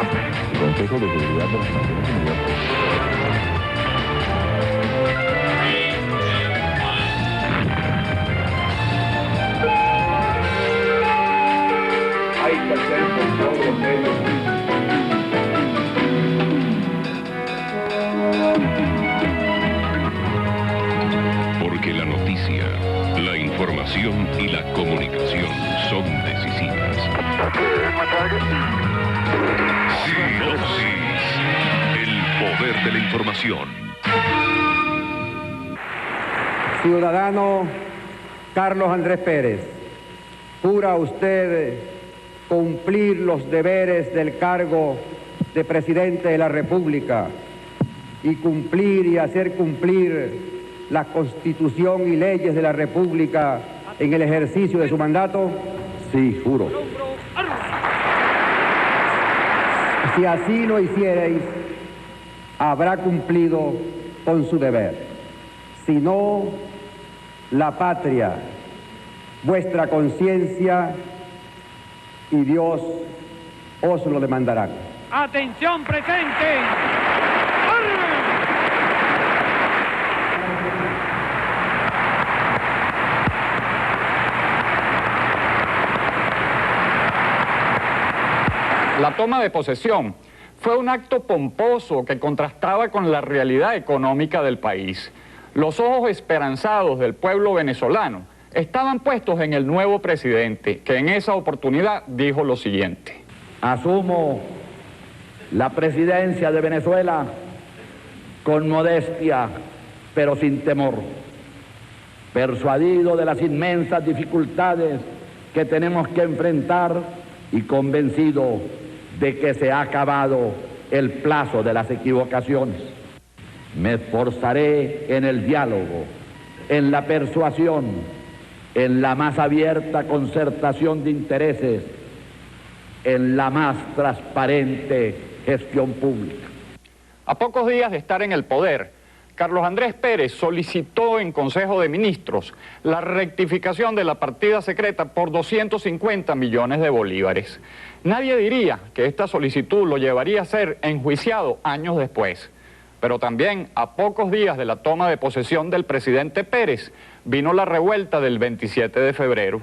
y Consejo de Seguridad de las Naciones Unidas. Hay que hacer con todos los medios. Porque la noticia, la información y la comunicación son decisivas. Sinopsis, el poder de la información. Ciudadano Carlos Andrés Pérez, ¿jura usted cumplir los deberes del cargo de presidente de la República y cumplir y hacer cumplir la Constitución y leyes de la República en el ejercicio de su mandato? Sí, juro. Si así lo hicierais, habrá cumplido con su deber. Si no, la patria, vuestra conciencia y Dios os lo demandarán. ¡Atención presente! La toma de posesión fue un acto pomposo que contrastaba con la realidad económica del país. Los ojos esperanzados del pueblo venezolano estaban puestos en el nuevo presidente, que en esa oportunidad dijo lo siguiente: asumo la presidencia de Venezuela con modestia, pero sin temor, persuadido de las inmensas dificultades que tenemos que enfrentar y convencido de que se ha acabado el plazo de las equivocaciones. Me esforzaré en el diálogo, en la persuasión, en la más abierta concertación de intereses, en la más transparente gestión pública. A pocos días de estar en el poder, Carlos Andrés Pérez solicitó en Consejo de Ministros la rectificación de la partida secreta por 250 millones de bolívares. Nadie diría que esta solicitud lo llevaría a ser enjuiciado años después. Pero también, a pocos días de la toma de posesión del presidente Pérez, vino la revuelta del 27 de febrero.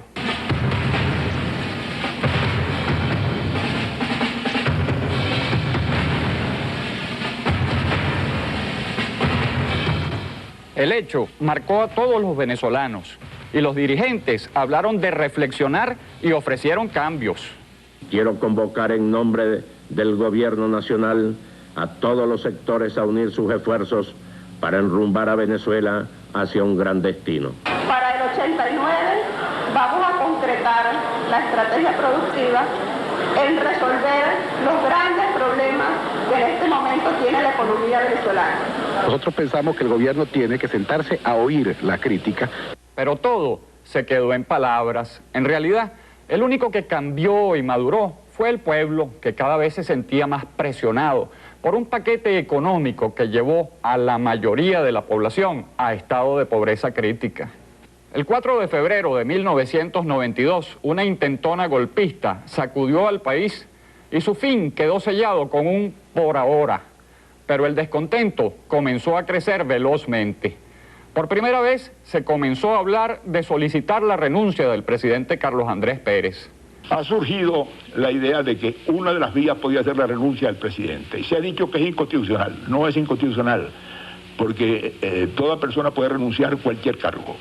El hecho marcó a todos los venezolanos y los dirigentes hablaron de reflexionar y ofrecieron cambios. Quiero convocar en nombre del Gobierno Nacional a todos los sectores a unir sus esfuerzos para enrumbar a Venezuela hacia un gran destino. Para el 89 vamos a concretar la estrategia productiva en resolver los grandes problemas que en este momento tiene la economía venezolana. Nosotros pensamos que el gobierno tiene que sentarse a oír la crítica. Pero todo se quedó en palabras. En realidad, el único que cambió y maduró fue el pueblo, que cada vez se sentía más presionado por un paquete económico que llevó a la mayoría de la población a estado de pobreza crítica. El 4 de febrero de 1992, una intentona golpista sacudió al país y su fin quedó sellado con un por ahora. Pero el descontento comenzó a crecer velozmente. Por primera vez se comenzó a hablar de solicitar la renuncia del presidente Carlos Andrés Pérez. Ha surgido la idea de que una de las vías podía ser la renuncia del presidente. Y se ha dicho que es inconstitucional. No es inconstitucional, porque toda persona puede renunciar a cualquier cargo.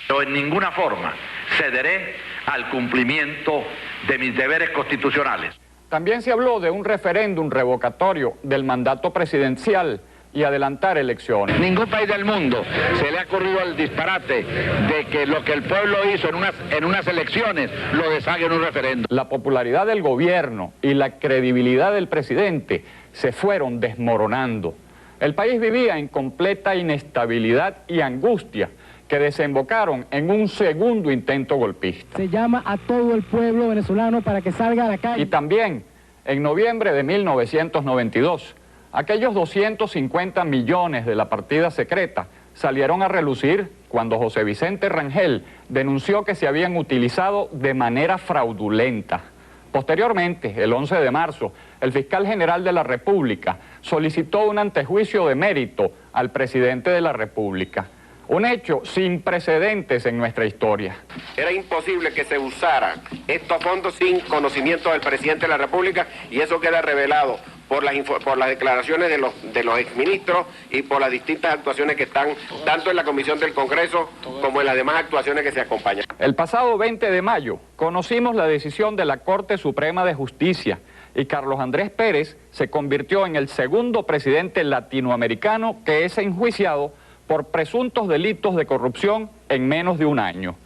Yo en ninguna forma cederé al cumplimiento de mis deberes constitucionales. También se habló de un referéndum revocatorio del mandato presidencial y adelantar elecciones. Ningún país del mundo se le ha ocurrido el disparate de que lo que el pueblo hizo en unas elecciones lo deshaga en un referéndum. La popularidad del gobierno y la credibilidad del presidente se fueron desmoronando. El país vivía en completa inestabilidad y angustia que desembocaron en un segundo intento golpista. Se llama a todo el pueblo venezolano para que salga a la calle. Y también, en noviembre de 1992, aquellos 250 millones de la partida secreta salieron a relucir cuando José Vicente Rangel denunció que se habían utilizado de manera fraudulenta. Posteriormente, el 11 de marzo, el fiscal general de la República solicitó un antejuicio de mérito al presidente de la República. Un hecho sin precedentes en nuestra historia. Era imposible que se usara estos fondos sin conocimiento del presidente de la República, y eso queda revelado por las declaraciones de los exministros y por las distintas actuaciones que están tanto en la Comisión del Congreso como en las demás actuaciones que se acompañan. El pasado 20 de mayo conocimos la decisión de la Corte Suprema de Justicia y Carlos Andrés Pérez se convirtió en el segundo presidente latinoamericano que es enjuiciado por presuntos delitos de corrupción en menos de un año.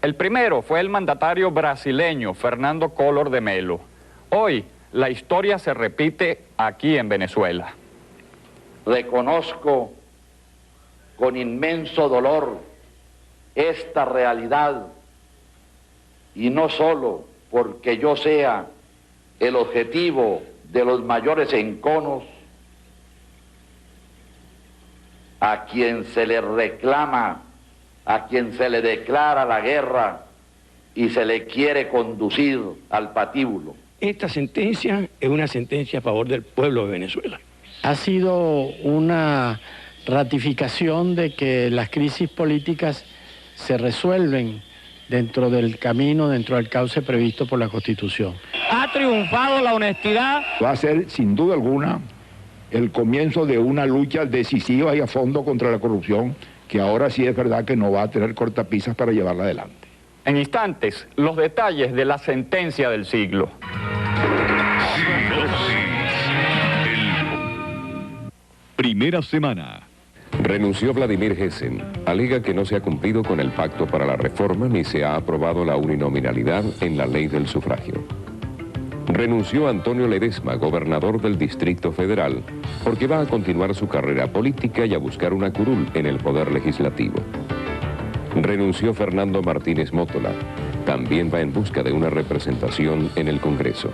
El primero fue el mandatario brasileño Fernando Collor de Mello. Hoy, la historia se repite aquí en Venezuela. Reconozco con inmenso dolor esta realidad, y no solo porque yo sea el objetivo de los mayores enconos a quien se le reclama, a quien se le declara la guerra y se le quiere conducir al patíbulo. Esta sentencia es una sentencia a favor del pueblo de Venezuela. Ha sido una ratificación de que las crisis políticas se resuelven dentro del camino, dentro del cauce previsto por la Constitución. Ha triunfado la honestidad. Va a ser, sin duda alguna, el comienzo de una lucha decisiva y a fondo contra la corrupción, que ahora sí es verdad que no va a tener cortapisas para llevarla adelante. En instantes, los detalles de la sentencia del siglo. Primera semana. Renunció Vladimir Hessen. Alega que no se ha cumplido con el pacto para la reforma ni se ha aprobado la uninominalidad en la ley del sufragio. Renunció Antonio Ledesma, gobernador del Distrito Federal, porque va a continuar su carrera política y a buscar una curul en el Poder Legislativo. Renunció Fernando Martínez Mótola. También va en busca de una representación en el Congreso.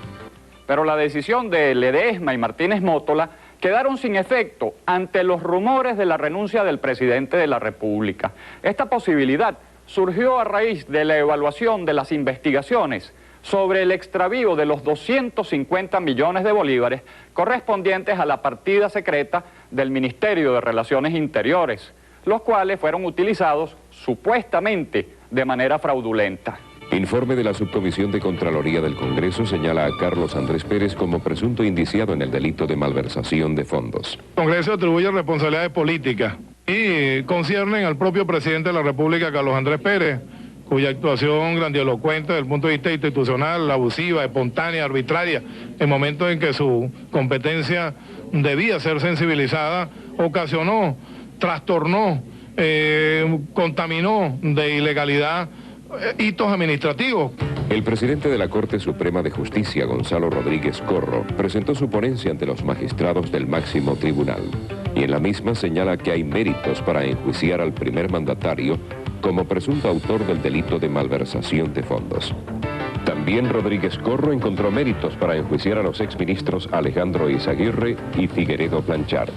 Pero la decisión de Ledesma y Martínez Mótola quedaron sin efecto ante los rumores de la renuncia del presidente de la República. Esta posibilidad surgió a raíz de la evaluación de las investigaciones sobre el extravío de los 250 millones de bolívares correspondientes a la partida secreta del Ministerio de Relaciones Interiores, los cuales fueron utilizados supuestamente de manera fraudulenta. Informe de la Subcomisión de Contraloría del Congreso señala a Carlos Andrés Pérez como presunto indiciado en el delito de malversación de fondos. El Congreso atribuye responsabilidades políticas y conciernen al propio presidente de la República, Carlos Andrés Pérez, cuya actuación grandilocuente desde el punto de vista institucional, abusiva, espontánea, arbitraria, en momentos en que su competencia debía ser sensibilizada, ocasionó, trastornó, contaminó de ilegalidad hitos administrativos. El presidente de la Corte Suprema de Justicia, Gonzalo Rodríguez Corro, presentó su ponencia ante los magistrados del máximo tribunal y en la misma señala que hay méritos para enjuiciar al primer mandatario como presunto autor del delito de malversación de fondos. También Rodríguez Corro encontró méritos para enjuiciar a los exministros Alejandro Izaguirre y Figueredo Blanchard.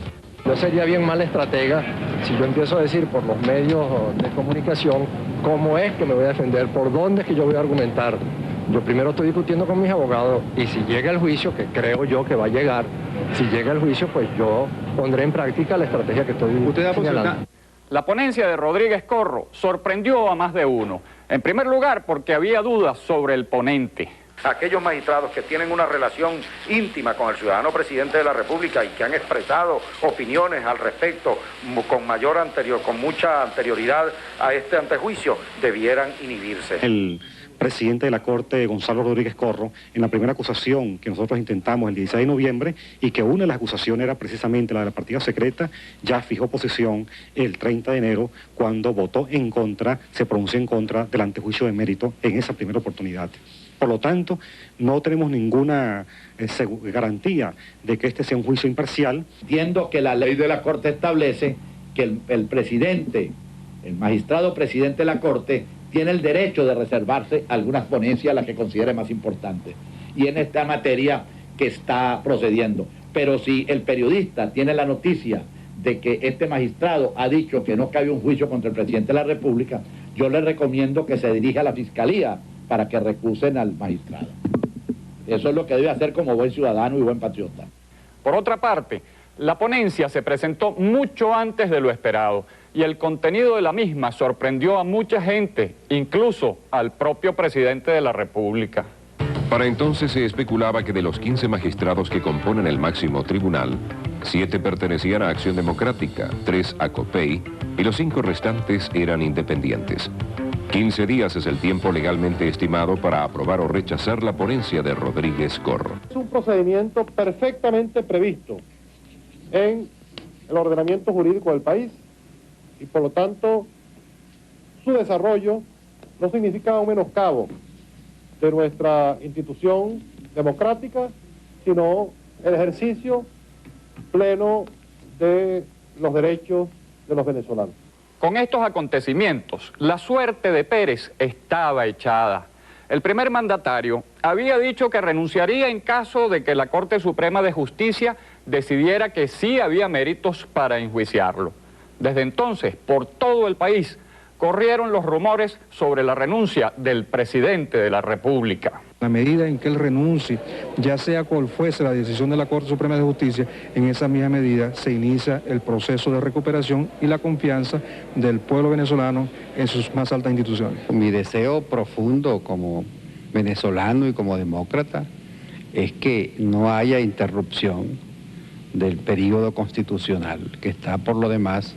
Yo sería bien mal estratega si yo empiezo a decir por los medios de comunicación cómo es que me voy a defender, por dónde es que yo voy a argumentar. Yo primero estoy discutiendo con mis abogados y si llega el juicio, que creo yo que va a llegar, si llega el juicio, pues yo pondré en práctica la estrategia que estoy señalando. La ponencia de Rodríguez Corro sorprendió a más de uno. En primer lugar, porque había dudas sobre el ponente. Aquellos magistrados que tienen una relación íntima con el ciudadano presidente de la República y que han expresado opiniones al respecto con mucha anterioridad a este antejuicio, debieran inhibirse. El presidente de la Corte, Gonzalo Rodríguez Corro, en la primera acusación que nosotros intentamos el 16 de noviembre y que una de las acusaciones era precisamente la de la partida secreta, ya fijó posición el 30 de enero cuando votó en contra, se pronunció en contra del antejuicio de mérito en esa primera oportunidad. Por lo tanto, no tenemos ninguna garantía de que este sea un juicio imparcial. Entiendo que la ley de la Corte establece que el presidente, el magistrado presidente de la Corte, tiene el derecho de reservarse algunas ponencias, las que considere más importantes. Y en esta materia que está procediendo. Pero si el periodista tiene la noticia de que este magistrado ha dicho que no cabe un juicio contra el presidente de la República, yo le recomiendo que se dirija a la Fiscalía para que recusen al magistrado. Eso es lo que debe hacer como buen ciudadano y buen patriota. Por otra parte, la ponencia se presentó mucho antes de lo esperado y el contenido de la misma sorprendió a mucha gente, incluso al propio presidente de la República. Para entonces se especulaba que de los 15 magistrados que componen el máximo tribunal, 7 pertenecían a Acción Democrática, 3 a COPEI y los 5 restantes eran independientes. 15 días es el tiempo legalmente estimado para aprobar o rechazar la ponencia de Rodríguez Corro. Es un procedimiento perfectamente previsto en el ordenamiento jurídico del país y por lo tanto su desarrollo no significa un menoscabo de nuestra institución democrática, sino el ejercicio pleno de los derechos de los venezolanos. Con estos acontecimientos, la suerte de Pérez estaba echada. El primer mandatario había dicho que renunciaría en caso de que la Corte Suprema de Justicia decidiera que sí había méritos para enjuiciarlo. Desde entonces, por todo el país, corrieron los rumores sobre la renuncia del presidente de la República. La medida en que él renuncie, ya sea cual fuese la decisión de la Corte Suprema de Justicia, en esa misma medida se inicia el proceso de recuperación y la confianza del pueblo venezolano en sus más altas instituciones. Mi deseo profundo como venezolano y como demócrata es que no haya interrupción del período constitucional, que está por lo demás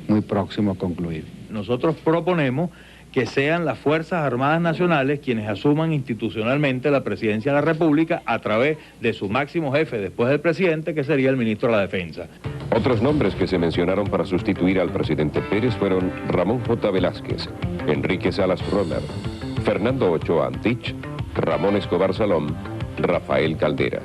muy próximo a concluir. Nosotros proponemos que sean las Fuerzas Armadas Nacionales quienes asuman institucionalmente la presidencia de la República a través de su máximo jefe después del presidente, que sería el ministro de la Defensa. Otros nombres que se mencionaron para sustituir al presidente Pérez fueron Ramón J. Velázquez, Enrique Salas Romer, Fernando Ochoa Antich, Ramón Escobar Salom, Rafael Caldera.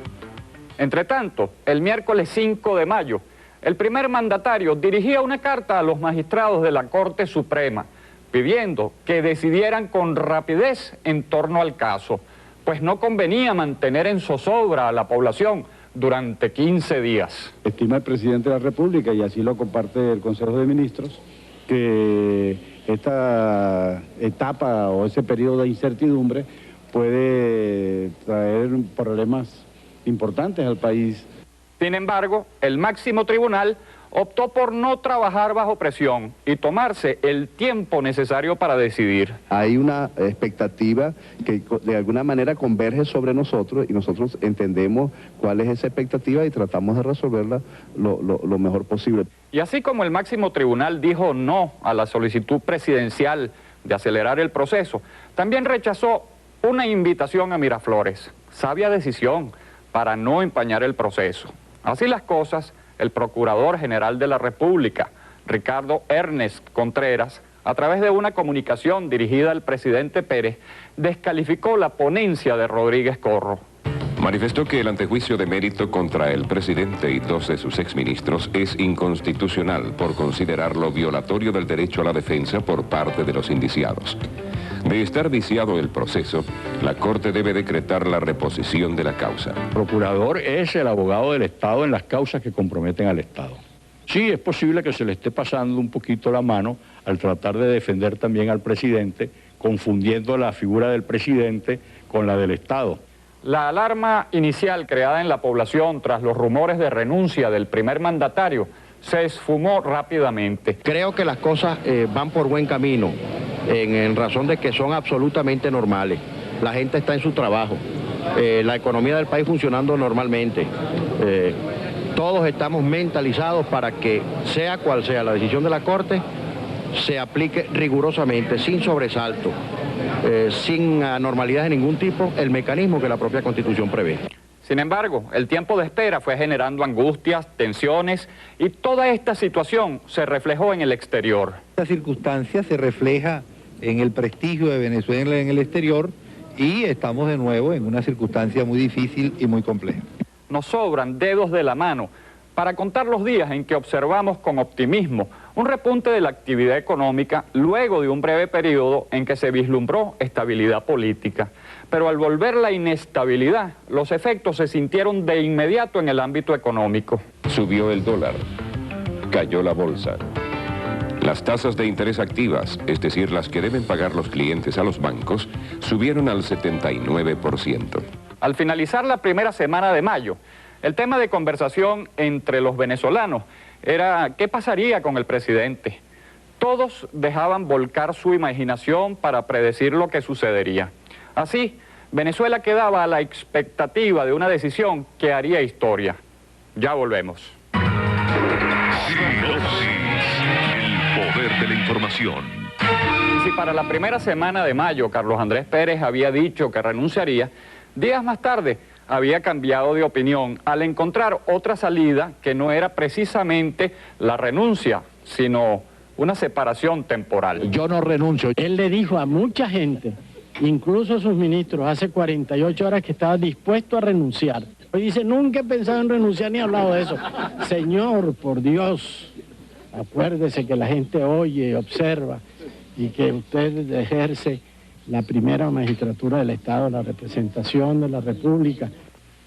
Entre tanto, el miércoles 5 de mayo, el primer mandatario dirigía una carta a los magistrados de la Corte Suprema, pidiendo que decidieran con rapidez en torno al caso, pues no convenía mantener en zozobra a la población durante 15 días. Estima el presidente de la República, y así lo comparte el Consejo de Ministros, que esta etapa o ese periodo de incertidumbre puede traer problemas importantes al país. Sin embargo, el máximo tribunal optó por no trabajar bajo presión y tomarse el tiempo necesario para decidir. Hay una expectativa que de alguna manera converge sobre nosotros y nosotros entendemos cuál es esa expectativa y tratamos de resolverla lo mejor posible. Y así como el máximo tribunal dijo no a la solicitud presidencial de acelerar el proceso, también rechazó una invitación a Miraflores. Sabia decisión para no empañar el proceso. Así las cosas, el Procurador General de la República, Ricardo Ernest Contreras, a través de una comunicación dirigida al presidente Pérez, descalificó la ponencia de Rodríguez Corro. Manifestó que el antejuicio de mérito contra el presidente y 2 de sus exministros es inconstitucional por considerarlo violatorio del derecho a la defensa por parte de los indiciados. De estar viciado el proceso, la Corte debe decretar la reposición de la causa. El procurador es el abogado del Estado en las causas que comprometen al Estado. Sí, es posible que se le esté pasando un poquito la mano al tratar de defender también al presidente, confundiendo la figura del presidente con la del Estado. La alarma inicial creada en la población tras los rumores de renuncia del primer mandatario se esfumó rápidamente. Creo que las cosas van por buen camino, en razón de que son absolutamente normales. La gente está en su trabajo, la economía del país funcionando normalmente. Todos estamos mentalizados para que, sea cual sea la decisión de la Corte, se aplique rigurosamente, sin sobresalto, sin anormalidad de ningún tipo, el mecanismo que la propia Constitución prevé. Sin embargo, el tiempo de espera fue generando angustias, tensiones, y toda esta situación se reflejó en el exterior. Esta circunstancia se refleja en el prestigio de Venezuela en el exterior y estamos de nuevo en una circunstancia muy difícil y muy compleja. Nos sobran dedos de la mano para contar los días en que observamos con optimismo un repunte de la actividad económica luego de un breve periodo en que se vislumbró estabilidad política. Pero al volver la inestabilidad, los efectos se sintieron de inmediato en el ámbito económico. Subió el dólar, cayó la bolsa. Las tasas de interés activas, es decir, las que deben pagar los clientes a los bancos, subieron al 79%. Al finalizar la primera semana de mayo, el tema de conversación entre los venezolanos era ¿qué pasaría con el presidente? Todos dejaban volcar su imaginación para predecir lo que sucedería. Así, Venezuela quedaba a la expectativa de una decisión que haría historia. Ya volvemos. El poder de la información. Y si para la primera semana de mayo Carlos Andrés Pérez había dicho que renunciaría, días más tarde había cambiado de opinión al encontrar otra salida que no era precisamente la renuncia, sino una separación temporal. Yo no renuncio. Él le dijo a mucha gente, incluso a sus ministros, hace 48 horas que estaba dispuesto a renunciar. Hoy dice, nunca he pensado en renunciar ni he hablado de eso. Señor, por Dios, acuérdese que la gente oye, observa y que usted ejerce la primera magistratura del Estado, la representación de la República.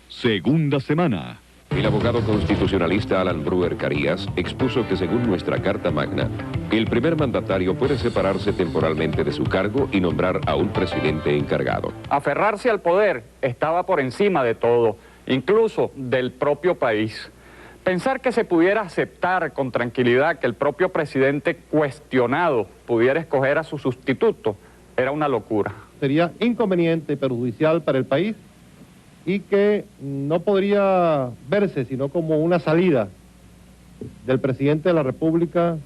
Segunda semana. El abogado constitucionalista Alan Brewer Carías expuso que según nuestra Carta Magna, el primer mandatario puede separarse temporalmente de su cargo y nombrar a un presidente encargado. Aferrarse al poder estaba por encima de todo, incluso del propio país. Pensar que se pudiera aceptar con tranquilidad que el propio presidente cuestionado pudiera escoger a su sustituto era una locura. Sería inconveniente y perjudicial para el país y que no podría verse sino como una salida del presidente de la República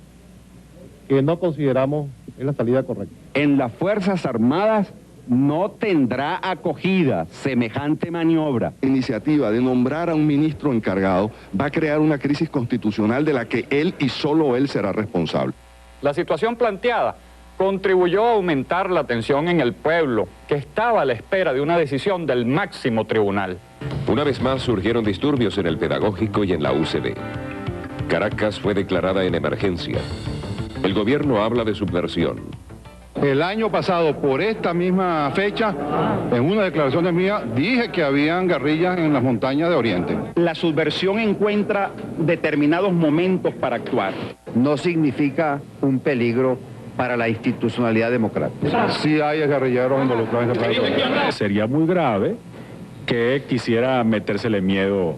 que no consideramos es la salida correcta. En las Fuerzas Armadas no tendrá acogida semejante maniobra. La iniciativa de nombrar a un ministro encargado va a crear una crisis constitucional de la que él y solo él será responsable. La situación planteada contribuyó a aumentar la tensión en el pueblo, que estaba a la espera de una decisión del máximo tribunal. Una vez más surgieron disturbios en el Pedagógico y en la UCB. Caracas fue declarada en emergencia. El gobierno habla de subversión. El año pasado, por esta misma fecha, en una declaración mía, dije que habían guerrillas en las montañas de Oriente. La subversión encuentra determinados momentos para actuar. No significa un peligro para la institucionalidad democrática. Sí hay guerrilleros involucrados en este proceso. Sería muy grave que quisiera metérsele miedo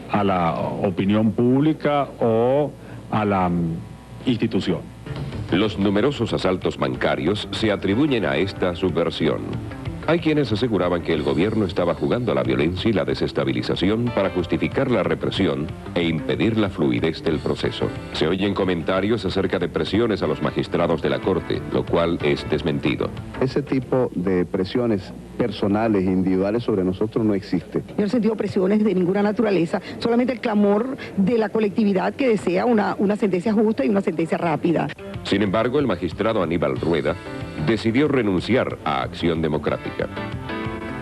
a la opinión pública o a la institución. Los numerosos asaltos bancarios se atribuyen a esta subversión. Hay quienes aseguraban que el gobierno estaba jugando a la violencia y la desestabilización para justificar la represión e impedir la fluidez del proceso. Se oyen comentarios acerca de presiones a los magistrados de la Corte, lo cual es desmentido. Ese tipo de presiones personales, individuales sobre nosotros no existe. Yo no he sentido presiones de ninguna naturaleza, solamente el clamor de la colectividad que desea una sentencia justa y una sentencia rápida. Sin embargo, el magistrado Aníbal Rueda decidió renunciar a Acción Democrática.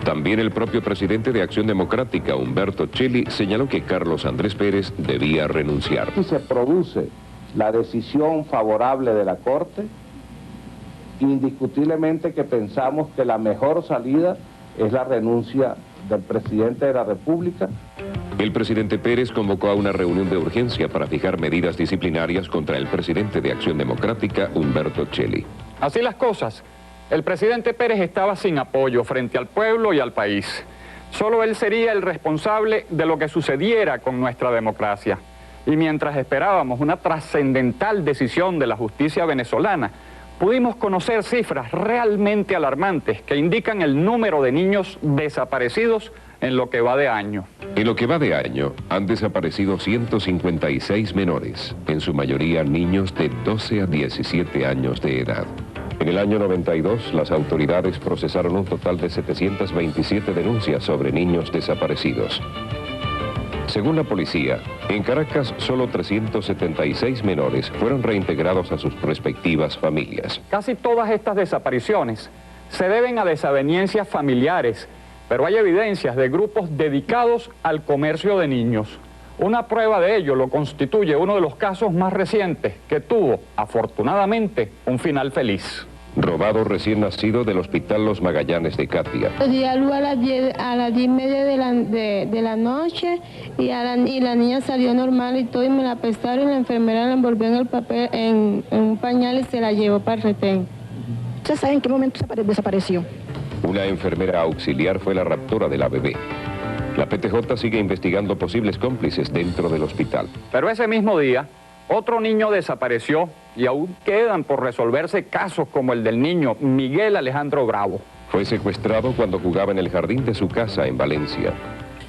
También el propio presidente de Acción Democrática, Humberto Cheli, señaló que Carlos Andrés Pérez debía renunciar. Si se produce la decisión favorable de la Corte, indiscutiblemente que pensamos que la mejor salida es la renuncia del presidente de la República. El presidente Pérez convocó a una reunión de urgencia para fijar medidas disciplinarias contra el presidente de Acción Democrática, Humberto Cheli. Así las cosas, el presidente Pérez estaba sin apoyo frente al pueblo y al país. Solo él sería el responsable de lo que sucediera con nuestra democracia. Y mientras esperábamos una trascendental decisión de la justicia venezolana, pudimos conocer cifras realmente alarmantes que indican el número de niños desaparecidos en lo que va de año. En lo que va de año, han desaparecido 156 menores, en su mayoría niños de 12 a 17 años de edad. En el año 92, las autoridades procesaron un total de 727 denuncias sobre niños desaparecidos. Según la policía, en Caracas solo 376 menores fueron reintegrados a sus respectivas familias. Casi todas estas desapariciones se deben a desavenencias familiares, pero hay evidencias de grupos dedicados al comercio de niños. Una prueba de ello lo constituye uno de los casos más recientes que tuvo, afortunadamente, un final feliz. Robado recién nacido del Hospital Los Magallanes de Catia. Día luz a las 10:30 de la noche y la niña salió normal y todo, y me la prestaron y la enfermera la envolvió en el papel, en un pañal, y se la llevó para el retén. ¿Usted sabe en qué momento desapareció? Una enfermera auxiliar fue la raptora de la bebé. La PTJ sigue investigando posibles cómplices dentro del hospital. Pero ese mismo día, otro niño desapareció y aún quedan por resolverse casos como el del niño Miguel Alejandro Bravo. Fue secuestrado cuando jugaba en el jardín de su casa en Valencia.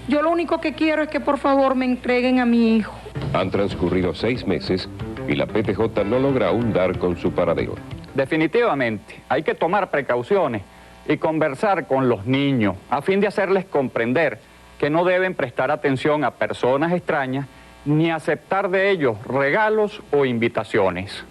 Yo lo único que quiero es que por favor me entreguen a mi hijo. Han transcurrido 6 meses y la PTJ no logra aún dar con su paradero. Definitivamente, hay que tomar precauciones y conversar con los niños a fin de hacerles comprender que no deben prestar atención a personas extrañas ni aceptar de ellos regalos o invitaciones.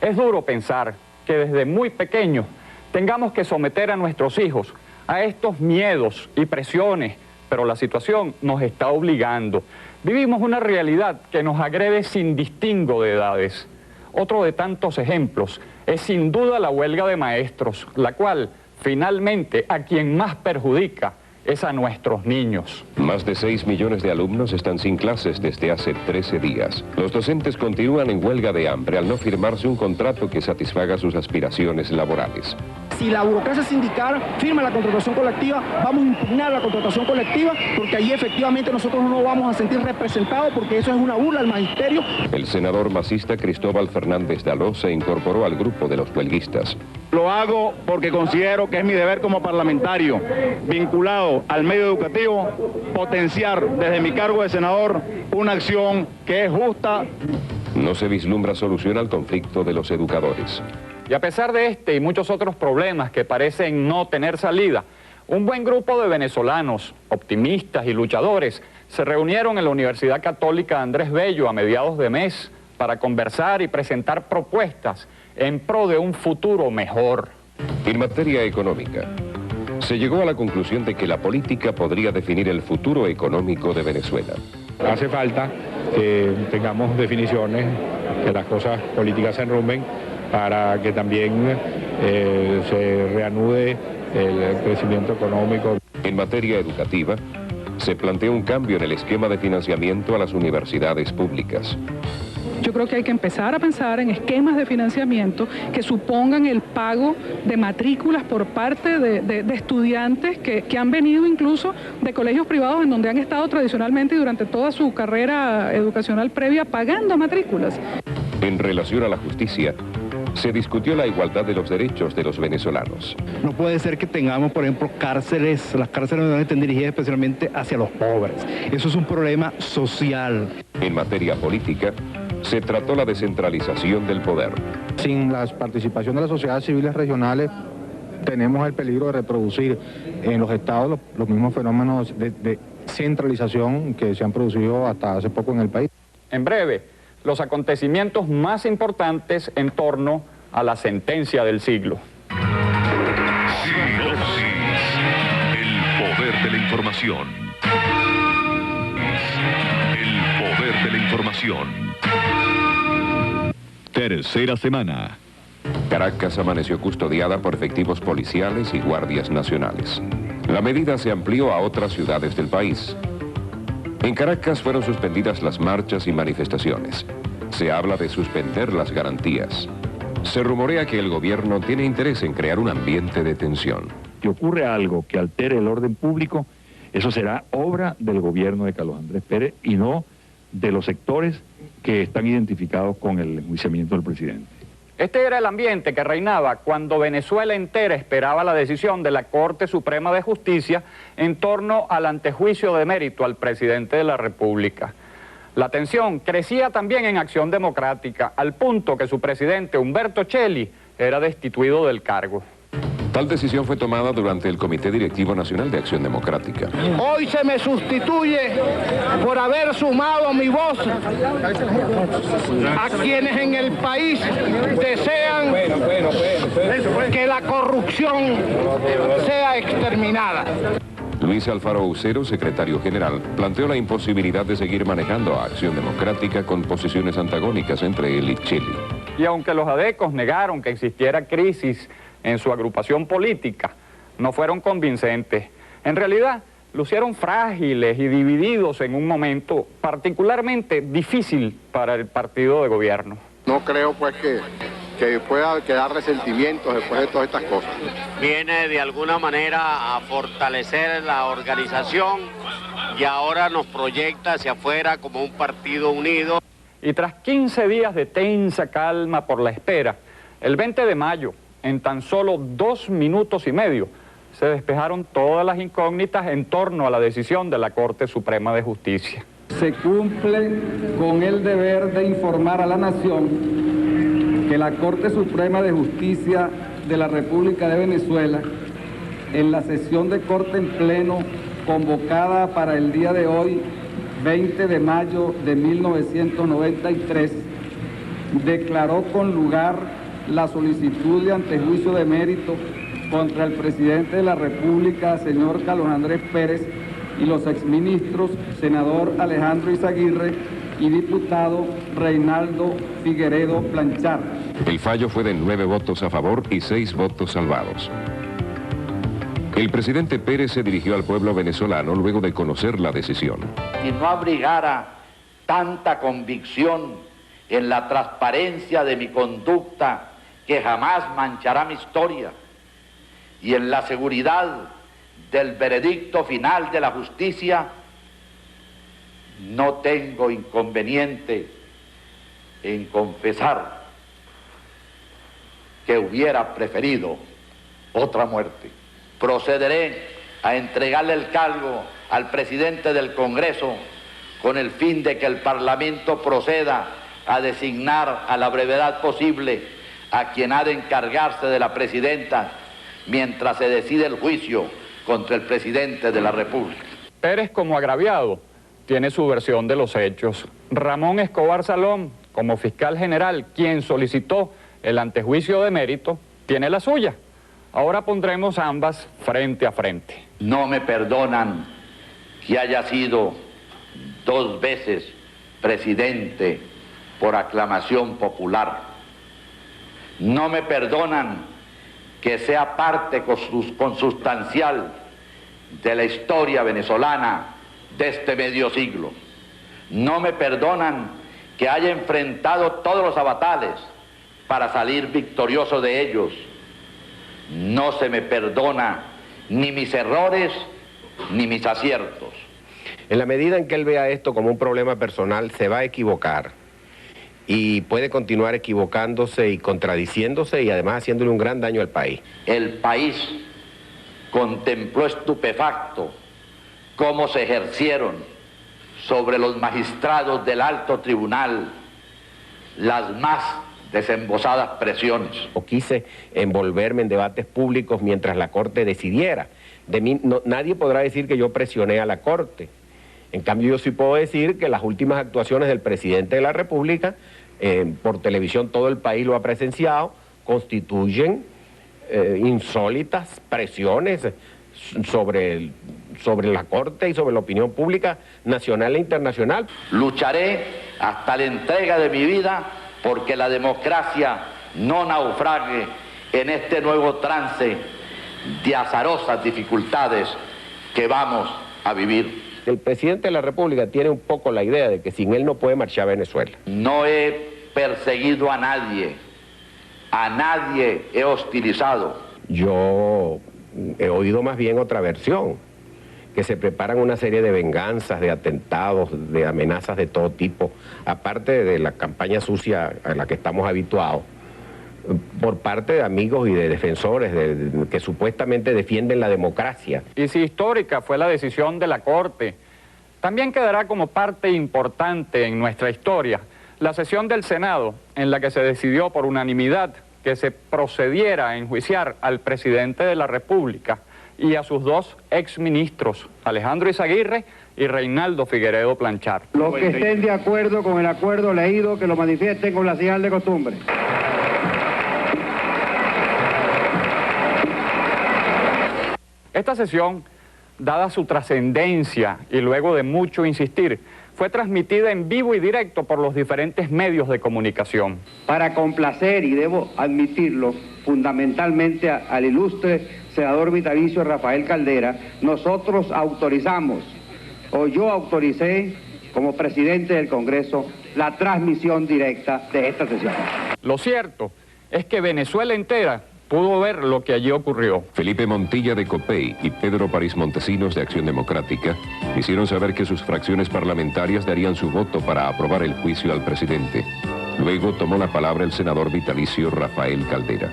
Es duro pensar que desde muy pequeños tengamos que someter a nuestros hijos a estos miedos y presiones, pero la situación nos está obligando. Vivimos una realidad que nos agrede sin distingo de edades. Otro de tantos ejemplos es sin duda la huelga de maestros, la cual finalmente a quien más perjudica es a nuestros niños. Más de 6 millones de alumnos están sin clases desde hace 13 días. Los docentes continúan en huelga de hambre al no firmarse un contrato que satisfaga sus aspiraciones laborales. Si la burocracia sindical firma la contratación colectiva, vamos a impugnar la contratación colectiva porque allí efectivamente nosotros no nos vamos a sentir representados porque eso es una burla al magisterio. El senador masista Cristóbal Fernández Daló se incorporó al grupo de los huelguistas. Lo hago porque considero que es mi deber como parlamentario, vinculado al medio educativo, potenciar desde mi cargo de senador una acción que es justa. No se vislumbra solución al conflicto de los educadores. Y a pesar de este y muchos otros problemas que parecen no tener salida, un buen grupo de venezolanos, optimistas y luchadores, se reunieron en la Universidad Católica Andrés Bello a mediados de mes para conversar y presentar propuestas en pro de un futuro mejor. En materia económica, se llegó a la conclusión de que la política podría definir el futuro económico de Venezuela. Hace falta que tengamos definiciones, que las cosas políticas se enrumben para que también se reanude el crecimiento económico. En materia educativa, se plantea un cambio en el esquema de financiamiento a las universidades públicas. Yo creo que hay que empezar a pensar en esquemas de financiamiento que supongan el pago de matrículas por parte de estudiantes que han venido incluso de colegios privados en donde han estado tradicionalmente y durante toda su carrera educacional previa pagando matrículas. En relación a la justicia, se discutió la igualdad de los derechos de los venezolanos. No puede ser que tengamos, por ejemplo, cárceles, las cárceles no estén dirigidas especialmente hacia los pobres. Eso es un problema social. En materia política, se trató la descentralización del poder. Sin la participación de las sociedades civiles regionales, tenemos el peligro de reproducir en los estados los mismos fenómenos de centralización que se han producido hasta hace poco en el país. En breve, los acontecimientos más importantes en torno a la sentencia del siglo. Sinopsis. El poder de la información. El poder de la información. Tercera semana. Caracas amaneció custodiada por efectivos policiales y guardias nacionales. La medida se amplió a otras ciudades del país. En Caracas fueron suspendidas las marchas y manifestaciones. Se habla de suspender las garantías. Se rumorea que el gobierno tiene interés en crear un ambiente de tensión. Si ocurre algo que altere el orden público, eso será obra del gobierno de Carlos Andrés Pérez y no de los sectores que están identificados con el enjuiciamiento del presidente. Este era el ambiente que reinaba cuando Venezuela entera esperaba la decisión de la Corte Suprema de Justicia en torno al antejuicio de mérito al presidente de la República. La tensión crecía también en Acción Democrática, al punto que su presidente, Humberto Cheli, era destituido del cargo. Tal decisión fue tomada durante el Comité Directivo Nacional de Acción Democrática. Hoy se me sustituye por haber sumado mi voz a quienes en el país desean que la corrupción sea exterminada. Luis Alfaro Ucero, secretario general, planteó la imposibilidad de seguir manejando a Acción Democrática con posiciones antagónicas entre él y Cheli. Y aunque los adecos negaron que existiera crisis en su agrupación política, no fueron convincentes. En realidad, lucieron frágiles y divididos en un momento particularmente difícil para el partido de gobierno. No creo pues que que pueda quedar resentimientos después de todas estas cosas. Viene de alguna manera a fortalecer la organización y ahora nos proyecta hacia afuera como un partido unido. Y tras 15 días de tensa calma por la espera, el 20 de mayo, en tan solo 2 minutos y medio, se despejaron todas las incógnitas en torno a la decisión de la Corte Suprema de Justicia. Se cumple con el deber de informar a la nación que la Corte Suprema de Justicia de la República de Venezuela, en la sesión de Corte en pleno convocada para el día de hoy, 20 de mayo de 1993, declaró con lugar la solicitud de antejuicio de mérito contra el presidente de la República, señor Carlos Andrés Pérez, y los exministros, senador Alejandro Izaguirre y diputado Reinaldo Figueredo Planchar. El fallo fue de 9 votos a favor y 6 votos salvados. El presidente Pérez se dirigió al pueblo venezolano luego de conocer la decisión. Si no abrigara tanta convicción en la transparencia de mi conducta que jamás manchará mi historia y en la seguridad del veredicto final de la justicia, no tengo inconveniente en confesar que hubiera preferido otra muerte. Procederé a entregarle el cargo al presidente del Congreso con el fin de que el Parlamento proceda a designar a la brevedad posible a quien ha de encargarse de la presidenta mientras se decide el juicio contra el presidente de la República. Pérez, como agraviado, tiene su versión de los hechos. Ramón Escobar Salón, como fiscal general, quien solicitó el antejuicio de mérito, tiene la suya. Ahora pondremos ambas frente a frente. No me perdonan que haya sido 2 veces presidente por aclamación popular. No me perdonan que sea parte consustancial de la historia venezolana de este medio siglo. No me perdonan que haya enfrentado todos los avatares para salir victorioso de ellos. No se me perdona ni mis errores ni mis aciertos. En la medida en que él vea esto como un problema personal, se va a equivocar y puede continuar equivocándose y contradiciéndose y además haciéndole un gran daño al país. El país contempló estupefacto cómo se ejercieron sobre los magistrados del alto tribunal las más desembosadas presiones. O quise envolverme en debates públicos mientras la Corte decidiera. De mí, nadie podrá decir que yo presioné a la Corte. En cambio, yo sí puedo decir que las últimas actuaciones del presidente de la República, por televisión todo el país lo ha presenciado, constituyen insólitas presiones sobre la Corte y sobre la opinión pública nacional e internacional. Lucharé hasta la entrega de mi vida porque la democracia no naufrague en este nuevo trance de azarosas dificultades que vamos a vivir. El presidente de la República tiene un poco la idea de que sin él no puede marchar a Venezuela. No he perseguido a nadie he hostilizado. Yo he oído más bien otra versión, que se preparan una serie de venganzas, de atentados, de amenazas de todo tipo, aparte de la campaña sucia a la que estamos habituados, por parte de amigos y de defensores que supuestamente defienden la democracia. Y si histórica fue la decisión de la Corte, también quedará como parte importante en nuestra historia la sesión del Senado en la que se decidió por unanimidad que se procediera a enjuiciar al presidente de la República y a sus 2 exministros, Alejandro Izaguirre y Reinaldo Figueredo Planchar. Los que estén de acuerdo con el acuerdo leído, que lo manifiesten con la señal de costumbre. Esta sesión, dada su trascendencia y luego de mucho insistir, fue transmitida en vivo y directo por los diferentes medios de comunicación. Para complacer, y debo admitirlo, fundamentalmente al ilustre senador vitalicio Rafael Caldera, nosotros autorizamos, o yo autoricé, como presidente del Congreso, la transmisión directa de esta sesión. Lo cierto es que Venezuela entera pudo ver lo que allí ocurrió. Felipe Montilla de Copey y Pedro París Montesinos de Acción Democrática hicieron saber que sus fracciones parlamentarias darían su voto para aprobar el juicio al presidente. Luego tomó la palabra el senador vitalicio Rafael Caldera.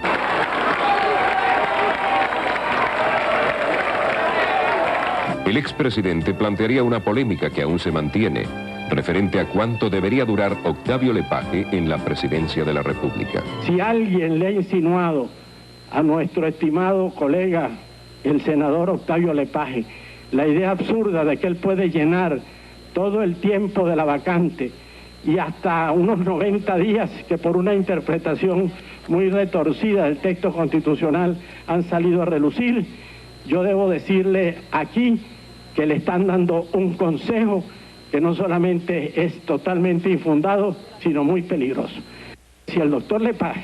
El expresidente plantearía una polémica que aún se mantiene, referente a cuánto debería durar Octavio Lepage en la presidencia de la República. Si alguien le ha insinuado a nuestro estimado colega, el senador Octavio Lepage, la idea absurda de que él puede llenar todo el tiempo de la vacante y hasta unos 90 días que por una interpretación muy retorcida del texto constitucional han salido a relucir, yo debo decirle aquí que le están dando un consejo que no solamente es totalmente infundado, sino muy peligroso. Si el doctor Lepage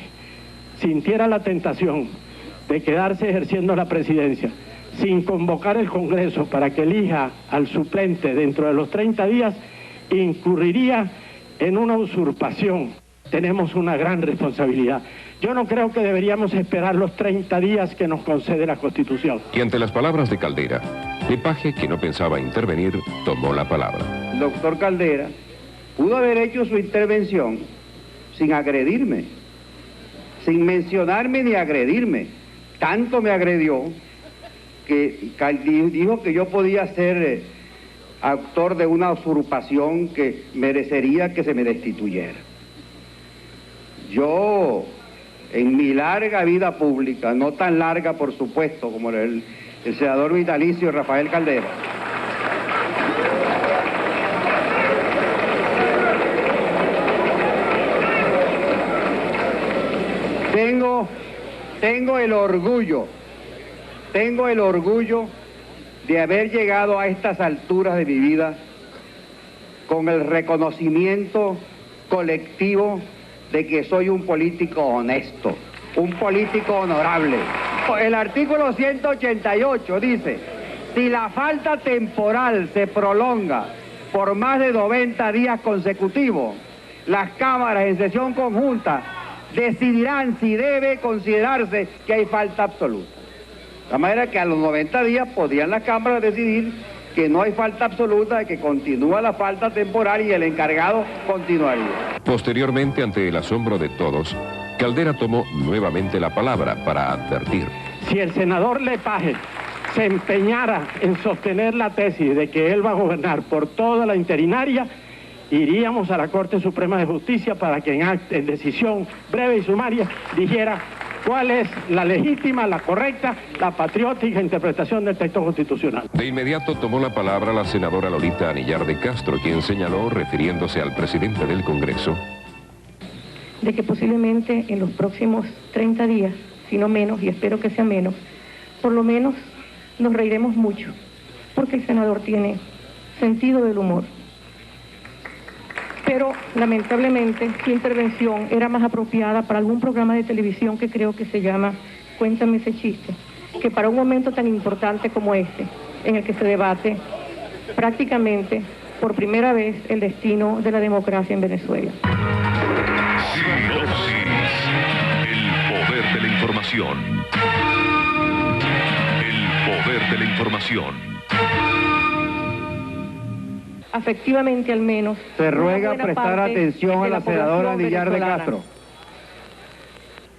sintiera la tentación de quedarse ejerciendo la presidencia sin convocar el Congreso para que elija al suplente dentro de los 30 días, incurriría en una usurpación. Tenemos una gran responsabilidad. Yo no creo que deberíamos esperar los 30 días que nos concede la Constitución. Y ante las palabras de Caldera, Lepage, que no pensaba intervenir, tomó la palabra. El doctor Caldera pudo haber hecho su intervención sin agredirme, sin mencionarme ni agredirme. Tanto me agredió que dijo que yo podía ser autor de una usurpación que merecería que se me destituyera. Yo, en mi larga vida pública, no tan larga por supuesto como el senador vitalicio Rafael Caldera, tengo el orgullo de haber llegado a estas alturas de mi vida con el reconocimiento colectivo de que soy un político honesto, un político honorable. El artículo 188 dice, si la falta temporal se prolonga por más de 90 días consecutivos, las cámaras en sesión conjunta decidirán si debe considerarse que hay falta absoluta. De manera que a los 90 días podrían las cámaras decidir que no hay falta absoluta, de que continúa la falta temporal y el encargado continuaría. Posteriormente, ante el asombro de todos, Caldera tomó nuevamente la palabra para advertir. Si el senador Lepage se empeñara en sostener la tesis de que él va a gobernar por toda la interinaria, iríamos a la Corte Suprema de Justicia para que en decisión breve y sumaria dijera cuál es la legítima, la correcta, la patriótica interpretación del texto constitucional. De inmediato tomó la palabra la senadora Lolita Anillar de Castro, quien señaló, refiriéndose al presidente del Congreso, de que posiblemente en los próximos 30 días, si no menos, y espero que sea menos, por lo menos nos reiremos mucho, porque el senador tiene sentido del humor. Pero lamentablemente su intervención era más apropiada para algún programa de televisión que creo que se llama Cuéntame ese chiste, que para un momento tan importante como este, en el que se debate prácticamente por primera vez el destino de la democracia en Venezuela. Sinopsis. El poder de la información. El poder de la información. Afectivamente al menos. Se ruega prestar atención a la senadora Anillar de Castro.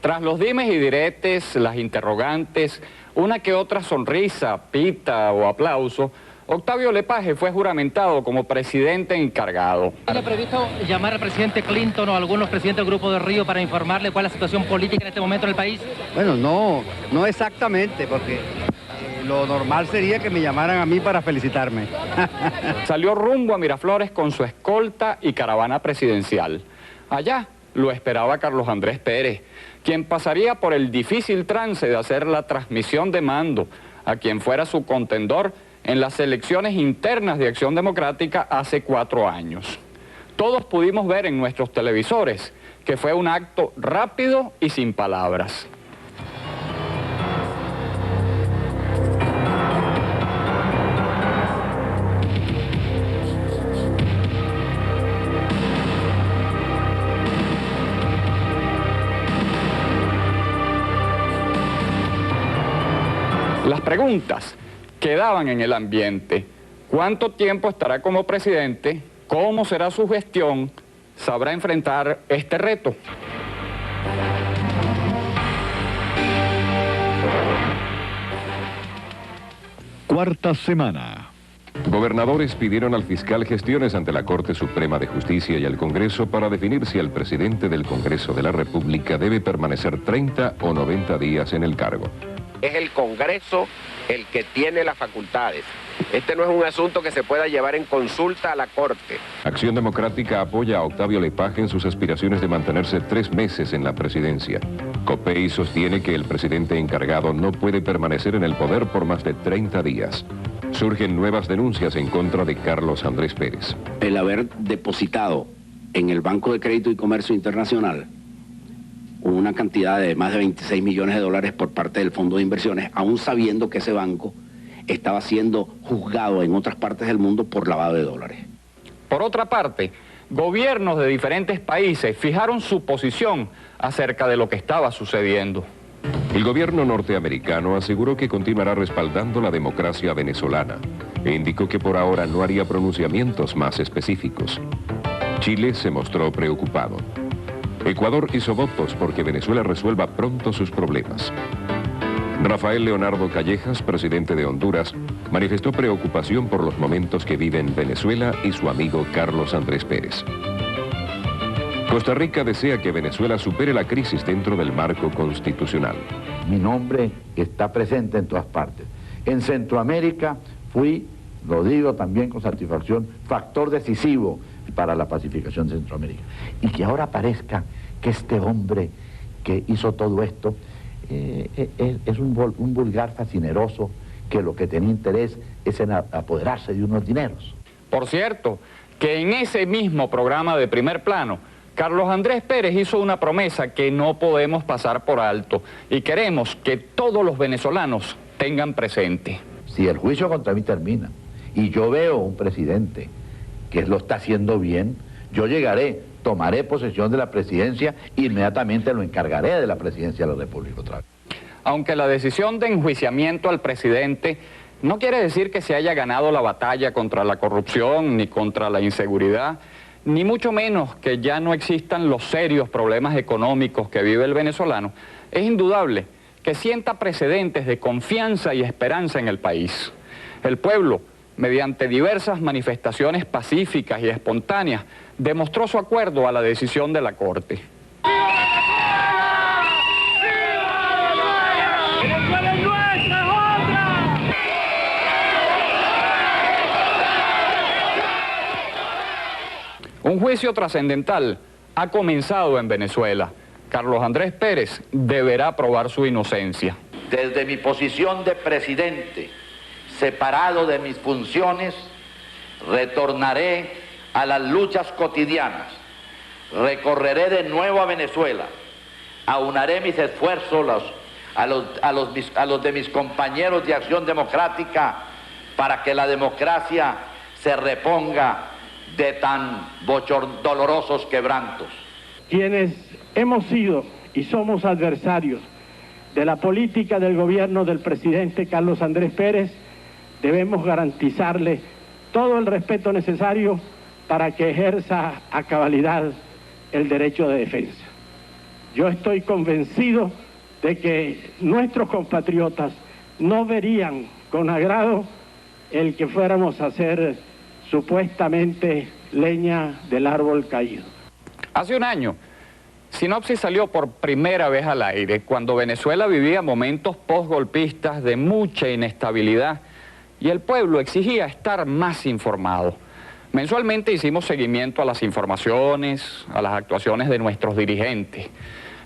Tras los dimes y diretes, las interrogantes, una que otra sonrisa, pita o aplauso, Octavio Lepage fue juramentado como presidente encargado. ¿Tiene previsto llamar al presidente Clinton o a algunos presidentes del Grupo de Río para informarle cuál es la situación política en este momento en el país? Bueno, no exactamente, porque lo normal sería que me llamaran a mí para felicitarme. Salió rumbo a Miraflores con su escolta y caravana presidencial. Allá lo esperaba Carlos Andrés Pérez, quien pasaría por el difícil trance de hacer la transmisión de mando a quien fuera su contendor en las elecciones internas de Acción Democrática hace 4 años. Todos pudimos ver en nuestros televisores que fue un acto rápido y sin palabras. preguntas quedaban en el ambiente. ¿Cuánto tiempo estará como presidente? ¿Cómo será su gestión? ¿Sabrá enfrentar este reto? Cuarta semana. Gobernadores pidieron al fiscal gestiones ante la Corte Suprema de Justicia y al Congreso para definir si el presidente del Congreso de la República debe permanecer 30 o 90 días en el cargo. Es el Congreso el que tiene las facultades. Este no es un asunto que se pueda llevar en consulta a la Corte. Acción Democrática apoya a Octavio Lepage en sus aspiraciones de mantenerse 3 meses en la presidencia. COPEI sostiene que el presidente encargado no puede permanecer en el poder por más de 30 días. Surgen nuevas denuncias en contra de Carlos Andrés Pérez. El haber depositado en el Banco de Crédito y Comercio Internacional una cantidad de más de 26 millones de dólares por parte del Fondo de Inversiones, aún sabiendo que ese banco estaba siendo juzgado en otras partes del mundo por lavado de dólares. Por otra parte, gobiernos de diferentes países fijaron su posición acerca de lo que estaba sucediendo. El gobierno norteamericano aseguró que continuará respaldando la democracia venezolana e indicó que por ahora no haría pronunciamientos más específicos. Chile se mostró preocupado. Ecuador hizo votos porque Venezuela resuelva pronto sus problemas. Rafael Leonardo Callejas, presidente de Honduras, manifestó preocupación por los momentos que viven Venezuela y su amigo Carlos Andrés Pérez. Costa Rica desea que Venezuela supere la crisis dentro del marco constitucional. Mi nombre está presente en todas partes. En Centroamérica fui, lo digo también con satisfacción, factor decisivo para la pacificación de Centroamérica. Y que ahora parezca que este hombre que hizo todo esto es un vulgar fascineroso que lo que tenía interés es en apoderarse de unos dineros. Por cierto, que en ese mismo programa de Primer Plano, Carlos Andrés Pérez hizo una promesa que no podemos pasar por alto y queremos que todos los venezolanos tengan presente. Si el juicio contra mí termina y yo veo un presidente que lo está haciendo bien, yo llegaré, tomaré posesión de la presidencia e inmediatamente lo encargaré de la presidencia de la República otra vez. Aunque la decisión de enjuiciamiento al presidente no quiere decir que se haya ganado la batalla contra la corrupción ni contra la inseguridad, ni mucho menos que ya no existan los serios problemas económicos que vive el venezolano, es indudable que sienta precedentes de confianza y esperanza en el país. El pueblo, mediante diversas manifestaciones pacíficas y espontáneas, demostró su acuerdo a la decisión de la Corte. Un juicio trascendental ha comenzado en Venezuela. Carlos Andrés Pérez deberá probar su inocencia. Desde mi posición de presidente, separado de mis funciones, retornaré a las luchas cotidianas, recorreré de nuevo a Venezuela, aunaré mis esfuerzos a los de mis compañeros de Acción Democrática para que la democracia se reponga de tan dolorosos quebrantos. Quienes hemos sido y somos adversarios de la política del gobierno del presidente Carlos Andrés Pérez, debemos garantizarle todo el respeto necesario para que ejerza a cabalidad el derecho de defensa. Yo estoy convencido de que nuestros compatriotas no verían con agrado el que fuéramos a hacer supuestamente leña del árbol caído. Hace un año, Sinopsis salió por primera vez al aire cuando Venezuela vivía momentos posgolpistas de mucha inestabilidad y el pueblo exigía estar más informado. Mensualmente hicimos seguimiento a las informaciones, a las actuaciones de nuestros dirigentes.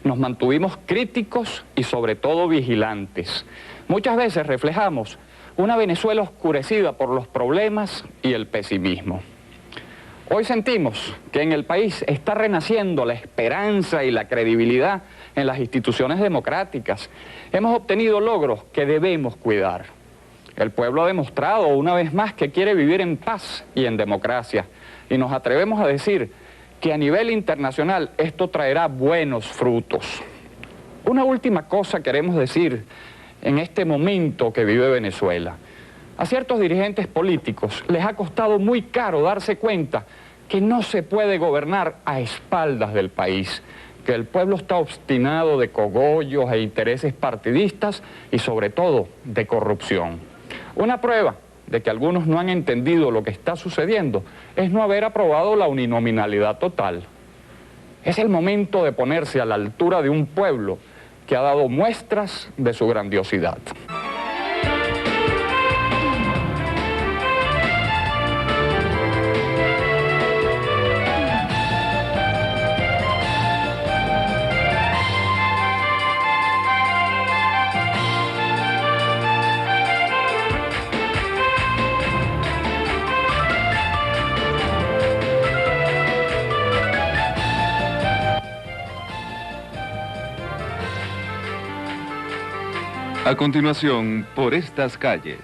Nos mantuvimos críticos y sobre todo vigilantes. Muchas veces reflejamos una Venezuela oscurecida por los problemas y el pesimismo. Hoy sentimos que en el país está renaciendo la esperanza y la credibilidad en las instituciones democráticas. Hemos obtenido logros que debemos cuidar. El pueblo ha demostrado una vez más que quiere vivir en paz y en democracia. Y nos atrevemos a decir que a nivel internacional esto traerá buenos frutos. Una última cosa queremos decir, en este momento que vive Venezuela. A ciertos dirigentes políticos les ha costado muy caro darse cuenta que no se puede gobernar a espaldas del país, que el pueblo está obstinado de cogollos e intereses partidistas y sobre todo de corrupción. Una prueba de que algunos no han entendido lo que está sucediendo es no haber aprobado la uninominalidad total. Es el momento de ponerse a la altura de un pueblo que ha dado muestras de su grandiosidad. A continuación, por estas calles.